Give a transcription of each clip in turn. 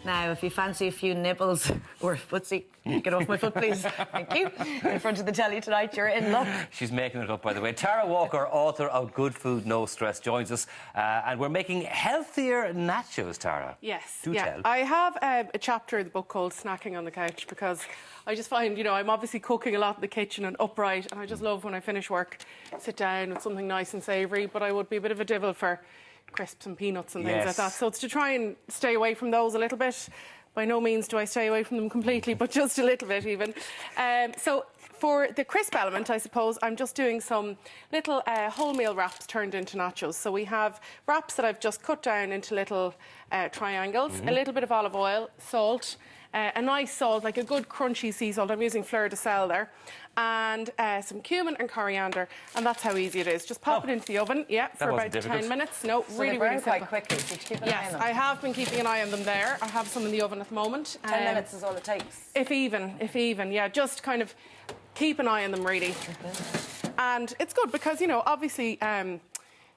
Now, if you fancy a few nibbles or footsie, get off my foot, please. Thank you. In front of the telly tonight, you're in luck. She's making it up, by the way. Tara Walker, author of Good Food, No Stress, joins us. And we're making healthier nachos, Tara. Yes. Do tell. I have a chapter in the book called Snacking on the Couch because I just find, you know, I'm obviously cooking a lot in the kitchen and upright, and I just love when I finish work, sit down with something nice and savoury, but I would be a bit of a devil for crisps and peanuts and things like that. So it's to try and stay away from those a little bit. By no means do I stay away from them completely, but just a little bit even. So for the crisp element, I suppose, I'm just doing some little wholemeal wraps turned into nachos. So we have wraps that I've just cut down into little triangles, a little bit of olive oil, salt, a nice salt, like a good crunchy sea salt. I'm using fleur de sel there. And some cumin and coriander, and that's how easy it is. Just pop it into the oven, for about 10 minutes. No, so really, really simple. quite quickly. So you keep an eye on them. I have been keeping an eye on them there. I have some in the oven at the moment. 10 minutes is all it takes. If even, yeah. Just kind of keep an eye on them, really. And it's good because, you know, obviously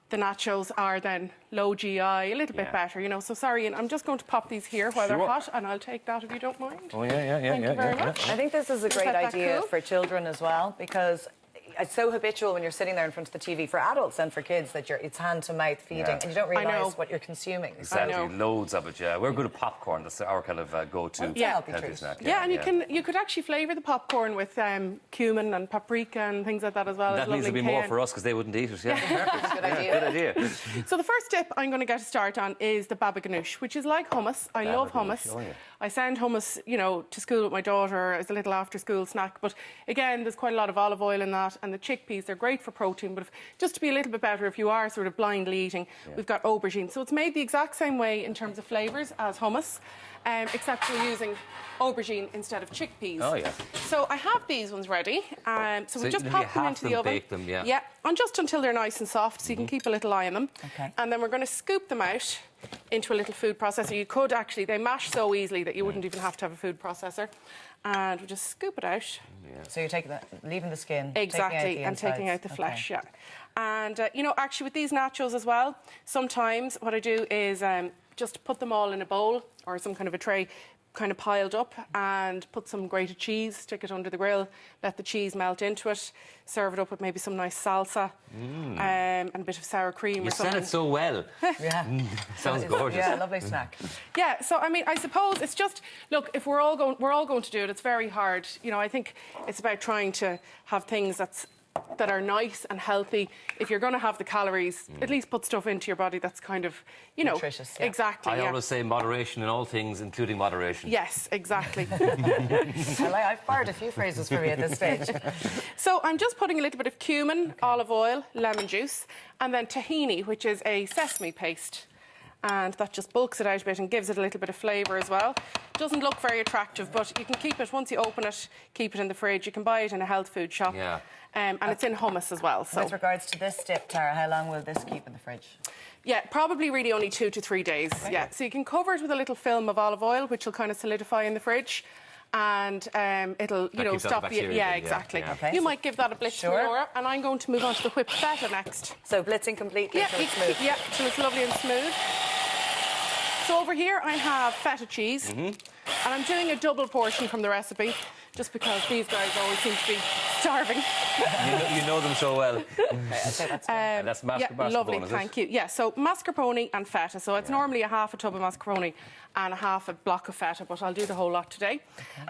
the nachos are then low GI, a little bit better, you know. So sorry, and I'm just going to pop these here while they're hot, and I'll take that if you don't mind. Oh, yeah. Thank you very much. I think this is a great idea for children as well, because it's so habitual when you're sitting there in front of the TV for adults and for kids that it's hand-to-mouth feeding and you don't realise what you're consuming. Exactly, loads of it, We're good at popcorn. That's our kind of go-to healthy snack. And you could actually flavour the popcorn with cumin and paprika and things like that as well. That means there'll be more for us because they wouldn't eat it. Perfect. Good idea. So the first dip I'm going to get a start on is the baba ganoush, which is like hummus. I love hummus. Oh, yeah. I send hummus, you know, to school with my daughter as a little after-school snack. But again, there's quite a lot of olive oil in that, and the chickpeas, they're great for protein. But just to be a little bit better, if you are sort of blindly eating, we've got aubergine. So it's made the exact same way in terms of flavours as hummus, except we're using aubergine instead of chickpeas. Oh, yeah. So I have these ones ready. So we just pop them into the oven. Bake them, and just until they're nice and soft, so you can keep a little eye on them. Okay. And then we're going to scoop them out into a little food processor. You could actually, they mash so easily that you wouldn't even have to have a food processor. And we just scoop it out. So you're taking leaving the skin. Exactly, and taking out the flesh, And, you know, actually with these nachos as well, sometimes what I do is just put them all in a bowl or some kind of a tray, kind of piled up, and put some grated cheese, stick it under the grill, let the cheese melt into it, serve it up with maybe some nice salsa and a bit of sour cream or something. You said it so well. Sounds gorgeous. Yeah, lovely snack. Yeah, so I mean, I suppose it's just, look, if we're all going to do it, it's very hard. You know, I think it's about trying to have things that are nice and healthy. If you're going to have the calories, at least put stuff into your body that's kind of, you know, nutritious. Exactly. I always say moderation in all things, including moderation. Yes, exactly. I've fired a few phrases for me at this stage. So I'm just putting a little bit of cumin, olive oil, lemon juice, and then tahini, which is a sesame paste. And that just bulks it out a bit and gives it a little bit of flavour as well. Doesn't look very attractive, but you can keep it, once you open it, keep it in the fridge. You can buy it in a health food shop. And it's in hummus as well. So with regards to this dip, Tara, how long will this keep in the fridge? Yeah, probably really only 2 to 3 days. So you can cover it with a little film of olive oil, which will kind of solidify in the fridge. And it'll, you know, stop the... Yeah, exactly. Okay, you might give that a blitz for Laura. And I'm going to move on to the whipped feta next. So blitzing completely until it's smooth. Yeah, till it's lovely and smooth. So over here I have feta cheese. And I'm doing a double portion from the recipe, just because these guys always seem to be starving. You know them so well. Okay, I'd say that's good. That's mascarpone, lovely, thank you. Yeah, so mascarpone and feta. So it's normally a half a tub of mascarpone and a half a block of feta, but I'll do the whole lot today.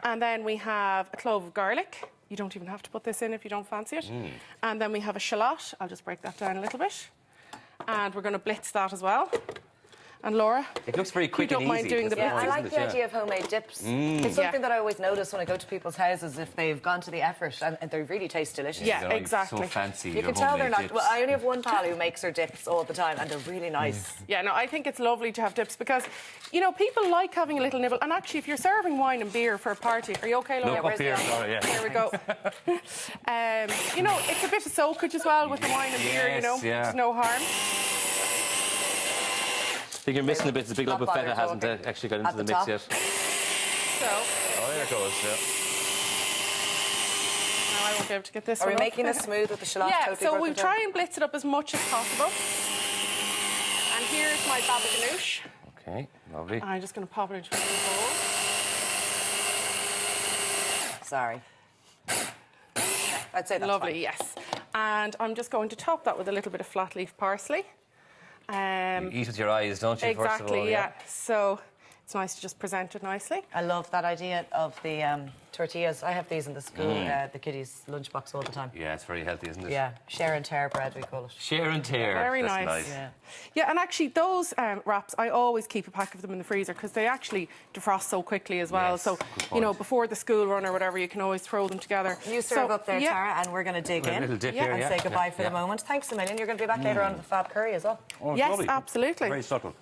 And then we have a clove of garlic. You don't even have to put this in if you don't fancy it. And then we have a shallot. I'll just break that down a little bit. And we're going to blitz that as well. And Laura, it looks very quick and easy. You don't mind doing the blitzing? I like the idea of homemade dips. It's something that I always notice when I go to people's houses, if they've gone to the effort, and they really taste delicious. Yeah, exactly. So fancy. You can tell they're not. Well, I only have one pal who makes her dips all the time, and they're really nice. Yeah, no, I think it's lovely to have dips because, you know, people like having a little nibble. And actually, if you're serving wine and beer for a party, are you okay, Laura? No, up here, Laura, There we go. You know, it's a bit of soakage as well with the wine and beer. You know, there's no harm. I think you're missing a bit. The big lump of feta hasn't actually got into the mix yet. So. Oh, there it goes, Now I won't be able to get this one. Are we making this smooth with the shallot? Yeah, so we'll try and blitz it up as much as possible. And here's my baba ganoush. Okay, Lovely. I'm just going to pop it into a bowl. Sorry. I'd say that's Lovely, fine. yes. And I'm just going to top that with a little bit of flat leaf parsley. You eat with your eyes, don't you? Exactly, first of all, yeah. So it's nice to just present it nicely. I love that idea of the tortillas. I have these in the school, the kiddies' lunchbox all the time. Yeah, it's very healthy, isn't it? Yeah, share and tear bread, we call it. Share and tear. Very That's nice. Yeah. Yeah, and actually those wraps, I always keep a pack of them in the freezer because they actually defrost so quickly as well. Yes, so, good you know, point. before the school run or whatever, you can always throw them together. You serve So, up there, yeah. Tara, and we're going to dig in A little dip Yeah. here, and yeah. say goodbye Yeah, for yeah. the moment. Thanks a million. You're going to be back later on with the Fab Curry as well. Oh, it's Yes, lovely. absolutely. Very subtle.